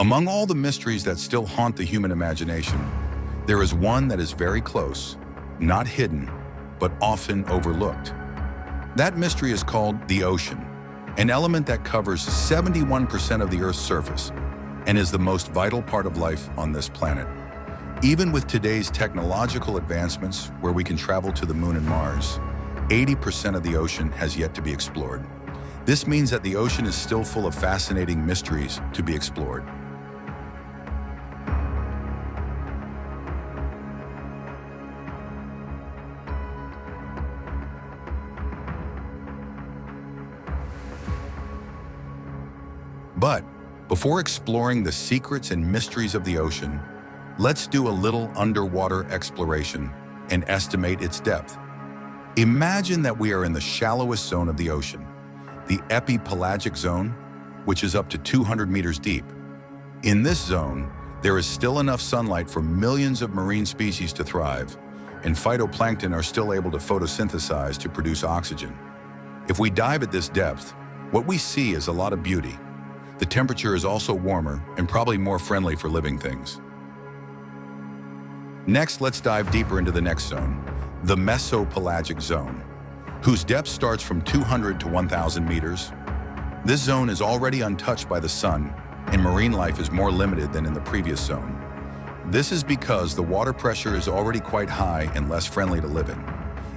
Among all the mysteries that still haunt the human imagination, there is one that is very close, not hidden, but often overlooked. That mystery is called the ocean, an element that covers 71% of the Earth's surface and is the most vital part of life on this planet. Even with today's technological advancements, where we can travel to the Moon and Mars, 80% of the ocean has yet to be explored. This means that the ocean is still full of fascinating mysteries to be explored. But before exploring the secrets and mysteries of the ocean, let's do a little underwater exploration and estimate its depth. Imagine that we are in the shallowest zone of the ocean, the epipelagic zone, which is up to 200 meters deep. In this zone, there is still enough sunlight for millions of marine species to thrive, and phytoplankton are still able to photosynthesize to produce oxygen. If we dive at this depth, what we see is a lot of beauty. The temperature is also warmer and probably more friendly for living things. Next, let's dive deeper into the next zone, the mesopelagic zone, whose depth starts from 200 to 1,000 meters. This zone is already untouched by the sun, and marine life is more limited than in the previous zone. This is because the water pressure is already quite high and less friendly to live in.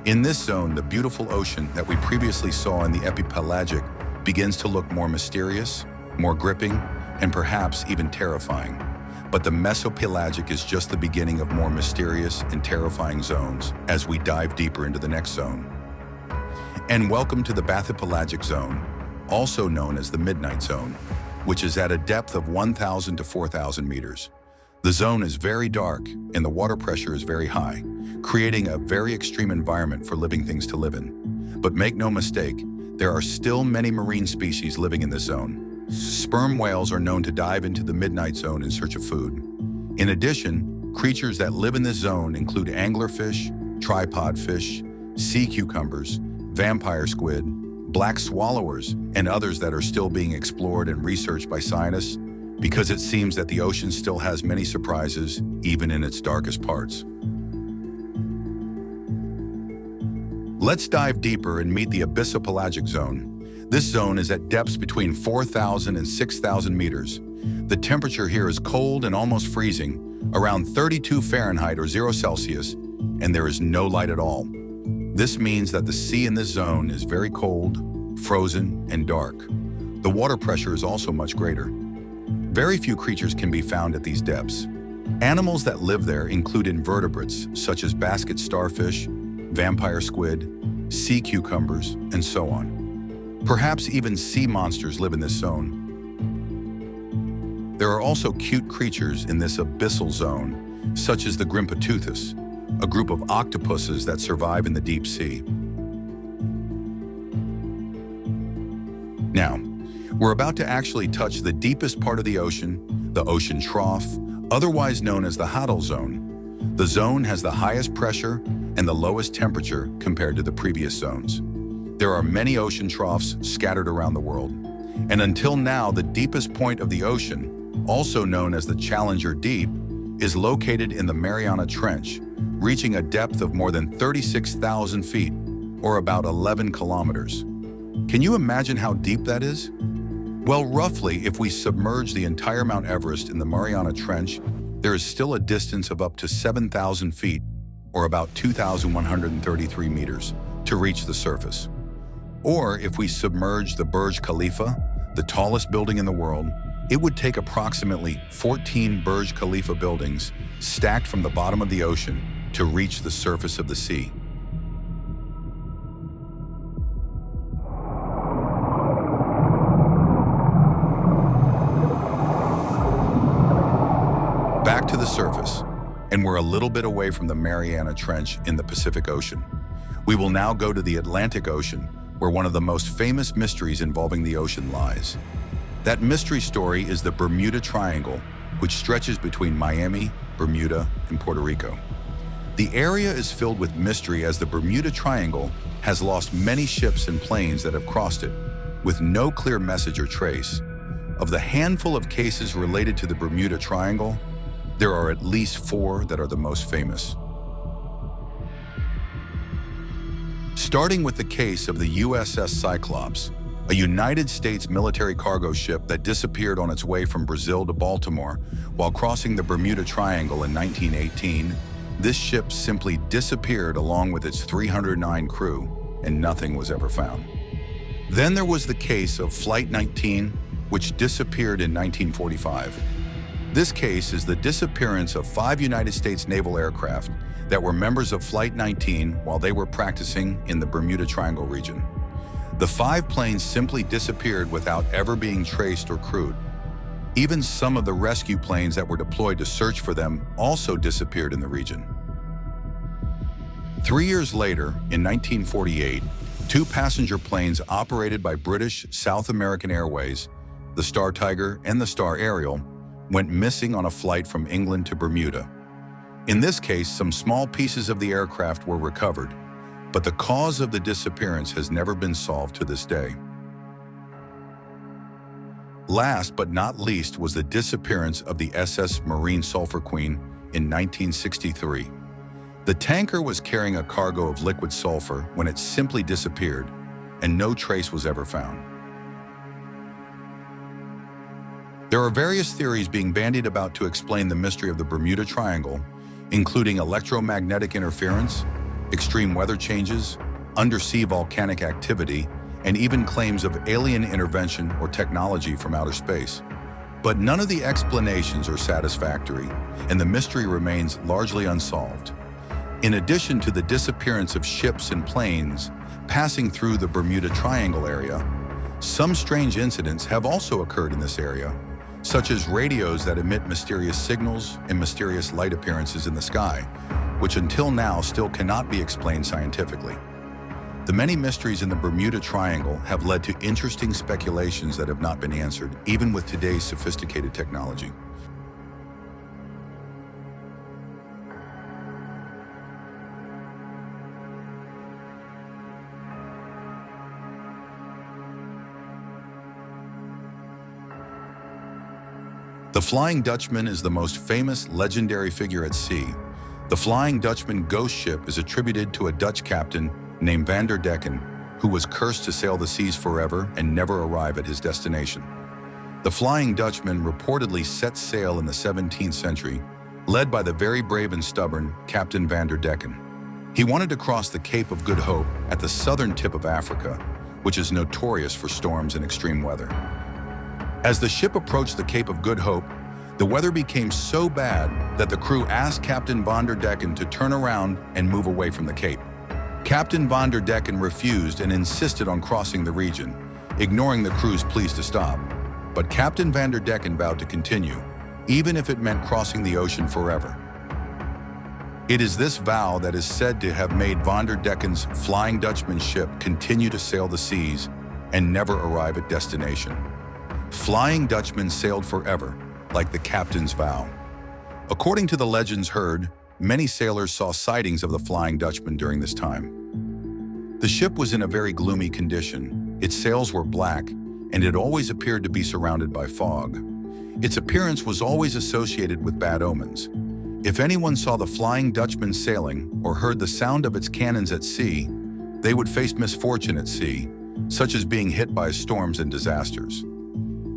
In this zone, the beautiful ocean that we previously saw in the epipelagic begins to look more mysterious, more gripping, and perhaps even terrifying. But the mesopelagic is just the beginning of more mysterious and terrifying zones as we dive deeper into the next zone. And welcome to the bathypelagic zone, also known as the midnight zone, which is at a depth of 1,000 to 4,000 meters. The zone is very dark and the water pressure is very high, creating a very extreme environment for living things to live in. But make no mistake, there are still many marine species living in this zone. Sperm whales are known to dive into the midnight zone in search of food. In addition, creatures that live in this zone include anglerfish, tripod fish, sea cucumbers, vampire squid, black swallowers, and others that are still being explored and researched by scientists because it seems that the ocean still has many surprises, even in its darkest parts. Let's dive deeper and meet the abyssopelagic zone. This zone is at depths between 4,000 and 6,000 meters. The temperature here is cold and almost freezing, around 32 Fahrenheit or 0 Celsius, and there is no light at all. This means that the sea in this zone is very cold, frozen, and dark. The water pressure is also much greater. Very few creatures can be found at these depths. Animals that live there include invertebrates such as basket starfish, vampire squid, sea cucumbers, and so on. Perhaps even sea monsters live in this zone. There are also cute creatures in this abyssal zone, such as the Grimpoteuthis, a group of octopuses that survive in the deep sea. Now, we're about to actually touch the deepest part of the ocean trough, otherwise known as the Hadal zone. The zone has the highest pressure and the lowest temperature compared to the previous zones. There are many ocean troughs scattered around the world, and until now, the deepest point of the ocean, also known as the Challenger Deep, is located in the Mariana Trench, reaching a depth of more than 36,000 feet, or about 11 kilometers. Can you imagine how deep that is? Well, roughly, if we submerge the entire Mount Everest in the Mariana Trench, there is still a distance of up to 7,000 feet, or about 2,133 meters, to reach the surface. Or if we submerge the Burj Khalifa, the tallest building in the world, it would take approximately 14 Burj Khalifa buildings stacked from the bottom of the ocean to reach the surface of the sea. Back to the surface, and we're a little bit away from the Mariana Trench in the Pacific Ocean. We will now go to the Atlantic Ocean, where one of the most famous mysteries involving the ocean lies. That mystery story is the Bermuda Triangle, which stretches between Miami, Bermuda, and Puerto Rico. The area is filled with mystery as the Bermuda Triangle has lost many ships and planes that have crossed it, with no clear message or trace. Of the handful of cases related to the Bermuda Triangle, there are at least 4 that are the most famous. Starting with the case of the USS Cyclops, a United States military cargo ship that disappeared on its way from Brazil to Baltimore while crossing the Bermuda Triangle in 1918. This ship simply disappeared along with its 309 crew, and nothing was ever found. Then there was the case of Flight 19, which disappeared in 1945. This case is the disappearance of 5 United States naval aircraft that were members of Flight 19 while they were practicing in the Bermuda Triangle region. The 5 planes simply disappeared without ever being traced or crewed. Even some of the rescue planes that were deployed to search for them also disappeared in the region. 3 years later, in 1948, 2 passenger planes operated by British South American Airways, the Star Tiger and the Star Ariel, went missing on a flight from England to Bermuda. In this case, some small pieces of the aircraft were recovered, but the cause of the disappearance has never been solved to this day. Last but not least was the disappearance of the SS Marine Sulphur Queen in 1963. The tanker was carrying a cargo of liquid sulfur when it simply disappeared, and no trace was ever found. There are various theories being bandied about to explain the mystery of the Bermuda Triangle, including electromagnetic interference, extreme weather changes, undersea volcanic activity, and even claims of alien intervention or technology from outer space. But none of the explanations are satisfactory, and the mystery remains largely unsolved. In addition to the disappearance of ships and planes passing through the Bermuda Triangle area, some strange incidents have also occurred in this area, such as radios that emit mysterious signals and mysterious light appearances in the sky, which until now still cannot be explained scientifically. The many mysteries in the Bermuda Triangle have led to interesting speculations that have not been answered, even with today's sophisticated technology. The Flying Dutchman is the most famous legendary figure at sea. The Flying Dutchman ghost ship is attributed to a Dutch captain named Van der Decken, who was cursed to sail the seas forever and never arrive at his destination. The Flying Dutchman reportedly set sail in the 17th century, led by the very brave and stubborn Captain Van der Decken. He wanted to cross the Cape of Good Hope at the southern tip of Africa, which is notorious for storms and extreme weather. As the ship approached the Cape of Good Hope, the weather became so bad that the crew asked Captain Van der Decken to turn around and move away from the Cape. Captain Van der Decken refused and insisted on crossing the region, ignoring the crew's pleas to stop. But Captain Van der Decken vowed to continue, even if it meant crossing the ocean forever. It is this vow that is said to have made Van der Decken's Flying Dutchman ship continue to sail the seas and never arrive at destination. Flying Dutchman sailed forever, like the captain's vow. According to the legends heard, many sailors saw sightings of the Flying Dutchman during this time. The ship was in a very gloomy condition. Its sails were black, and it always appeared to be surrounded by fog. Its appearance was always associated with bad omens. If anyone saw the Flying Dutchman sailing or heard the sound of its cannons at sea, they would face misfortune at sea, such as being hit by storms and disasters.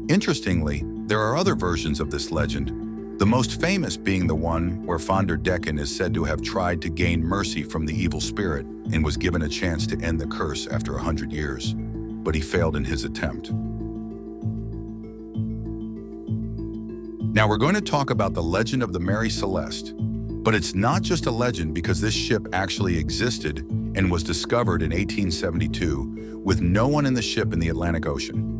Interestingly, there are other versions of this legend, the most famous being the one where Van der Decken is said to have tried to gain mercy from the evil spirit and was given a chance to end the curse after 100 years, but he failed in his attempt. Now we're going to talk about the legend of the Mary Celeste, but it's not just a legend because this ship actually existed and was discovered in 1872 with no one in the ship in the Atlantic Ocean.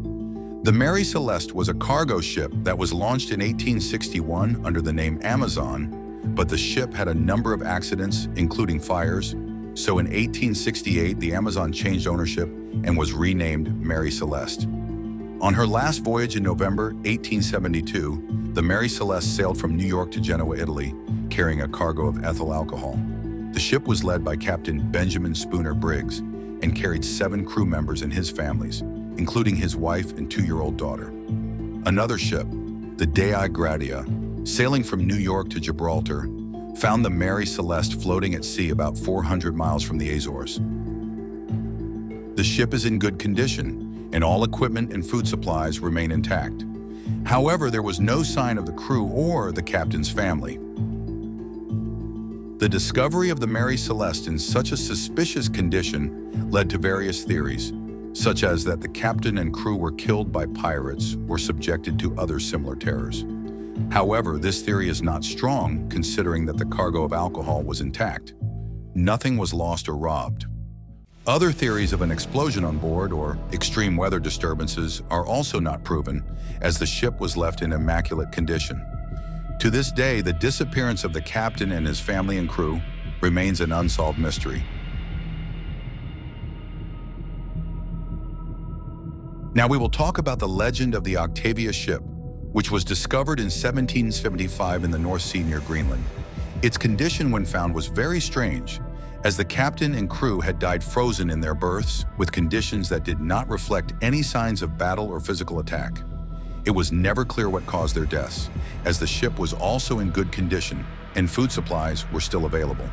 The Mary Celeste was a cargo ship that was launched in 1861 under the name Amazon, but the ship had a number of accidents, including fires, so in 1868 the Amazon changed ownership and was renamed Mary Celeste. On her last voyage in November 1872, the Mary Celeste sailed from New York to Genoa, Italy, carrying a cargo of ethyl alcohol. The ship was led by Captain Benjamin Spooner Briggs and carried 7 crew members and his families, including his wife and 2-year-old daughter. Another ship, the Dei Gratia, sailing from New York to Gibraltar, found the Mary Celeste floating at sea about 400 miles from the Azores. The ship is in good condition, and all equipment and food supplies remain intact. However, there was no sign of the crew or the captain's family. The discovery of the Mary Celeste in such a suspicious condition led to various theories, such as that the captain and crew were killed by pirates or subjected to other similar terrors. However, this theory is not strong, considering that the cargo of alcohol was intact. Nothing was lost or robbed. Other theories of an explosion on board or extreme weather disturbances are also not proven, as the ship was left in immaculate condition. To this day, the disappearance of the captain and his family and crew remains an unsolved mystery. Now we will talk about the legend of the Octavia ship, which was discovered in 1775 in the North Sea near Greenland. Its condition when found was very strange, as the captain and crew had died frozen in their berths with conditions that did not reflect any signs of battle or physical attack. It was never clear what caused their deaths, as the ship was also in good condition and food supplies were still available.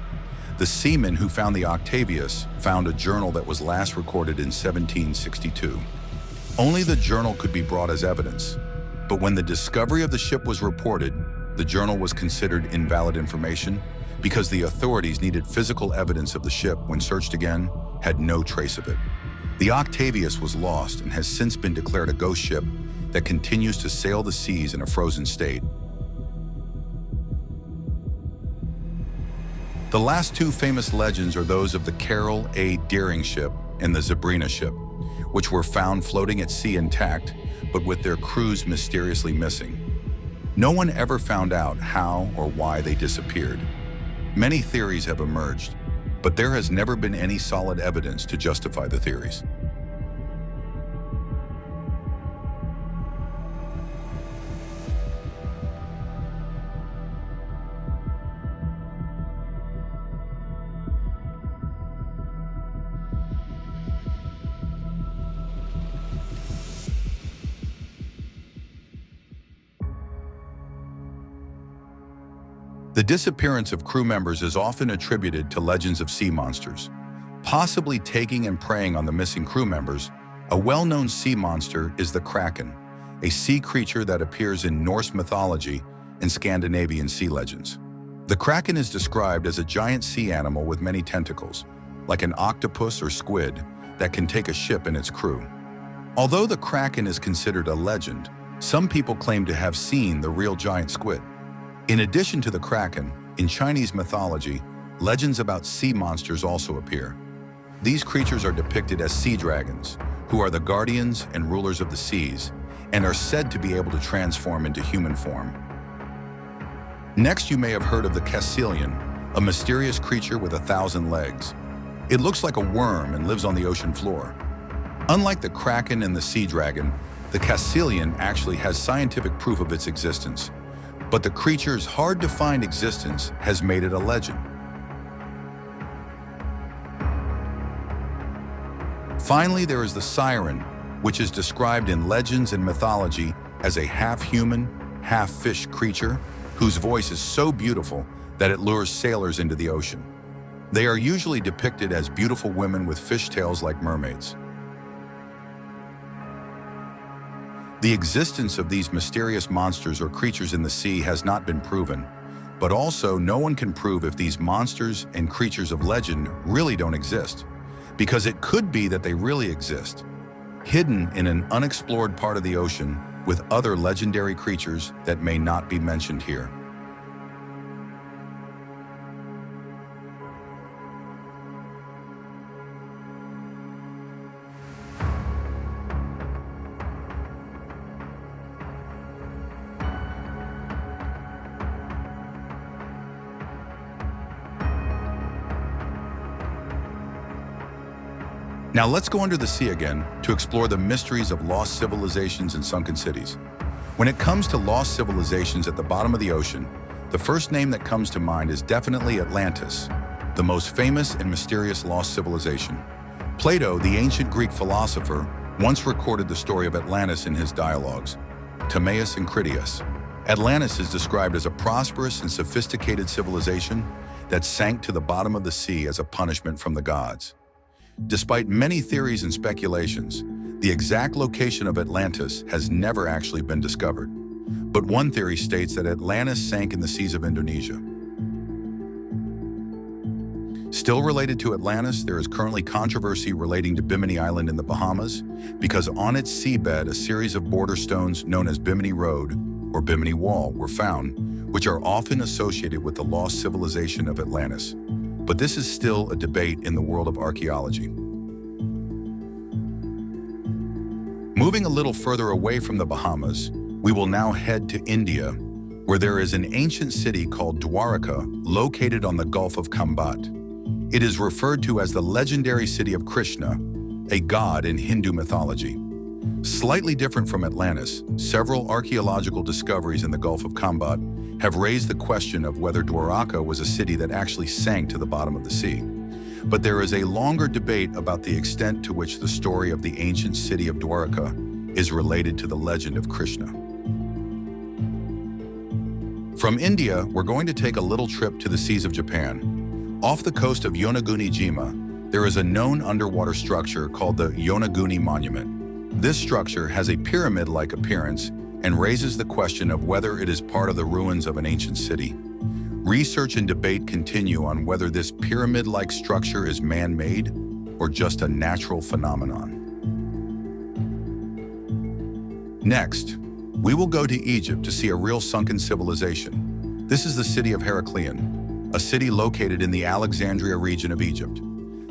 The seamen who found the Octavius found a journal that was last recorded in 1762. Only the journal could be brought as evidence, but when the discovery of the ship was reported, the journal was considered invalid information because the authorities needed physical evidence of the ship when searched again had no trace of it. The Octavius was lost and has since been declared a ghost ship that continues to sail the seas in a frozen state. The last two famous legends are those of the Carroll A. Deering ship and the Zabrina ship, which were found floating at sea intact, but with their crews mysteriously missing. No one ever found out how or why they disappeared. Many theories have emerged, but there has never been any solid evidence to justify the theories. The disappearance of crew members is often attributed to legends of sea monsters. Possibly taking and preying on the missing crew members, a well-known sea monster is the kraken, a sea creature that appears in Norse mythology and Scandinavian sea legends. The kraken is described as a giant sea animal with many tentacles, like an octopus or squid, that can take a ship and its crew. Although the kraken is considered a legend, some people claim to have seen the real giant squid. In addition to the kraken, in Chinese mythology, legends about sea monsters also appear. These creatures are depicted as sea dragons, who are the guardians and rulers of the seas, and are said to be able to transform into human form. Next, you may have heard of the caecilian, a mysterious creature with 1,000 legs. It looks like a worm and lives on the ocean floor. Unlike the kraken and the sea dragon, the caecilian actually has scientific proof of its existence, but the creature's hard-to-find existence has made it a legend. Finally, there is the siren, which is described in legends and mythology as a half-human, half-fish creature whose voice is so beautiful that it lures sailors into the ocean. They are usually depicted as beautiful women with fishtails like mermaids. The existence of these mysterious monsters or creatures in the sea has not been proven, but also no one can prove if these monsters and creatures of legend really don't exist, because it could be that they really exist, hidden in an unexplored part of the ocean with other legendary creatures that may not be mentioned here. Now let's go under the sea again to explore the mysteries of lost civilizations and sunken cities. When it comes to lost civilizations at the bottom of the ocean, the first name that comes to mind is definitely Atlantis, the most famous and mysterious lost civilization. Plato, the ancient Greek philosopher, once recorded the story of Atlantis in his dialogues. Timaeus and Critias. Atlantis is described as a prosperous and sophisticated civilization that sank to the bottom of the sea as a punishment from the gods. Despite many theories and speculations, the exact location of Atlantis has never actually been discovered. But one theory states that Atlantis sank in the seas of Indonesia. Still related to Atlantis, there is currently controversy relating to Bimini Island in the Bahamas because on its seabed a series of border stones known as Bimini Road or Bimini Wall were found, which are often associated with the lost civilization of Atlantis. But this is still a debate in the world of archaeology. Moving a little further away from the Bahamas, we will now head to India, where there is an ancient city called Dwarka located on the Gulf of Khambat. It is referred to as the legendary city of Krishna, a god in Hindu mythology. Slightly different from Atlantis, several archaeological discoveries in the Gulf of Khambat have raised the question of whether Dwarka was a city that actually sank to the bottom of the sea. But there is a longer debate about the extent to which the story of the ancient city of Dwarka is related to the legend of Krishna. From India, we're going to take a little trip to the seas of Japan. Off the coast of Yonaguni-jima, there is a known underwater structure called the Yonaguni Monument. This structure has a pyramid-like appearance and raises the question of whether it is part of the ruins of an ancient city. Research and debate continue on whether this pyramid-like structure is man-made or just a natural phenomenon. Next, we will go to Egypt to see a real sunken civilization. This is the city of Heraklion, a city located in the Alexandria region of Egypt.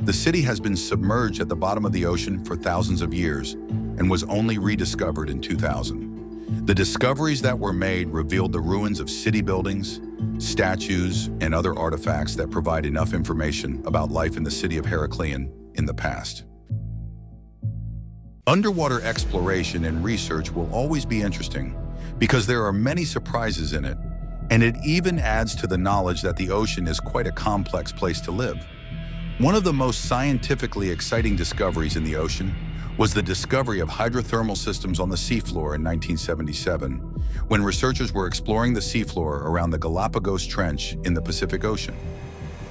The city has been submerged at the bottom of the ocean for thousands of years and was only rediscovered in 2000. The discoveries that were made revealed the ruins of city buildings, statues, and other artifacts that provide enough information about life in the city of Heraklion in the past. Underwater exploration and research will always be interesting because there are many surprises in it, and it even adds to the knowledge that the ocean is quite a complex place to live. One of the most scientifically exciting discoveries in the ocean was the discovery of hydrothermal systems on the seafloor in 1977, when researchers were exploring the seafloor around the Galapagos Trench in the Pacific Ocean.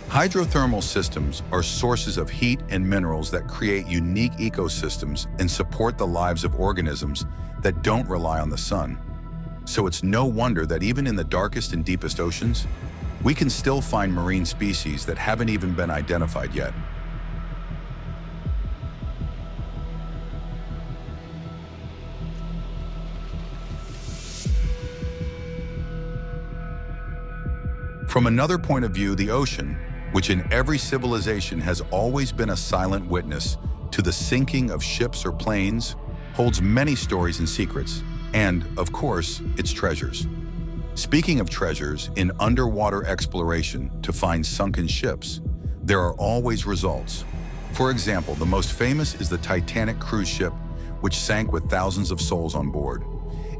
Hydrothermal systems are sources of heat and minerals that create unique ecosystems and support the lives of organisms that don't rely on the sun. So it's no wonder that even in the darkest and deepest oceans, we can still find marine species that haven't even been identified yet. From another point of view, the ocean, which in every civilization has always been a silent witness to the sinking of ships or planes, holds many stories and secrets, and, of course, its treasures. Speaking of treasures, in underwater exploration to find sunken ships, there are always results. For example, the most famous is the Titanic cruise ship, which sank with thousands of souls on board.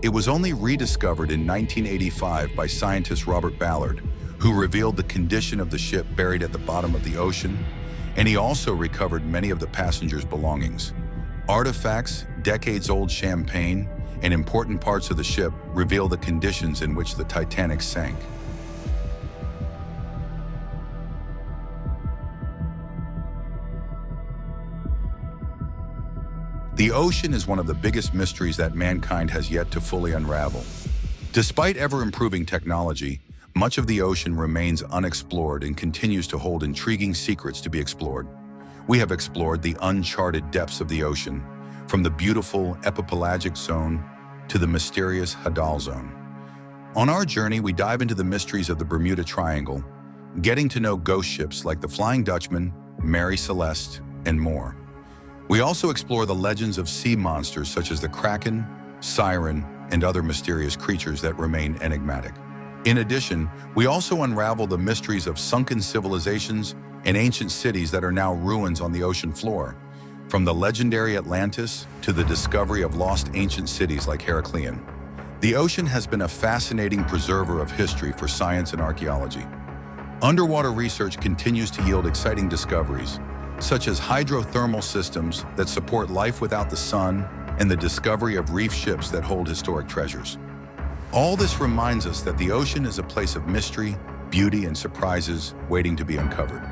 It was only rediscovered in 1985 by scientist Robert Ballard, who revealed the condition of the ship buried at the bottom of the ocean, and he also recovered many of the passengers' belongings. Artifacts, decades-old champagne, and important parts of the ship reveal the conditions in which the Titanic sank. The ocean is one of the biggest mysteries that mankind has yet to fully unravel. Despite ever-improving technology, much of the ocean remains unexplored and continues to hold intriguing secrets to be explored. We have explored the uncharted depths of the ocean, from the beautiful epipelagic zone to the mysterious Hadal Zone. On our journey, we dive into the mysteries of the Bermuda Triangle, getting to know ghost ships like the Flying Dutchman, Mary Celeste, and more. We also explore the legends of sea monsters such as the kraken, siren, and other mysterious creatures that remain enigmatic. In addition, we also unravel the mysteries of sunken civilizations and ancient cities that are now ruins on the ocean floor, from the legendary Atlantis to the discovery of lost ancient cities like Heraklion. The ocean has been a fascinating preserver of history for science and archaeology. Underwater research continues to yield exciting discoveries, such as hydrothermal systems that support life without the sun and the discovery of reef ships that hold historic treasures. All this reminds us that the ocean is a place of mystery, beauty, and surprises waiting to be uncovered.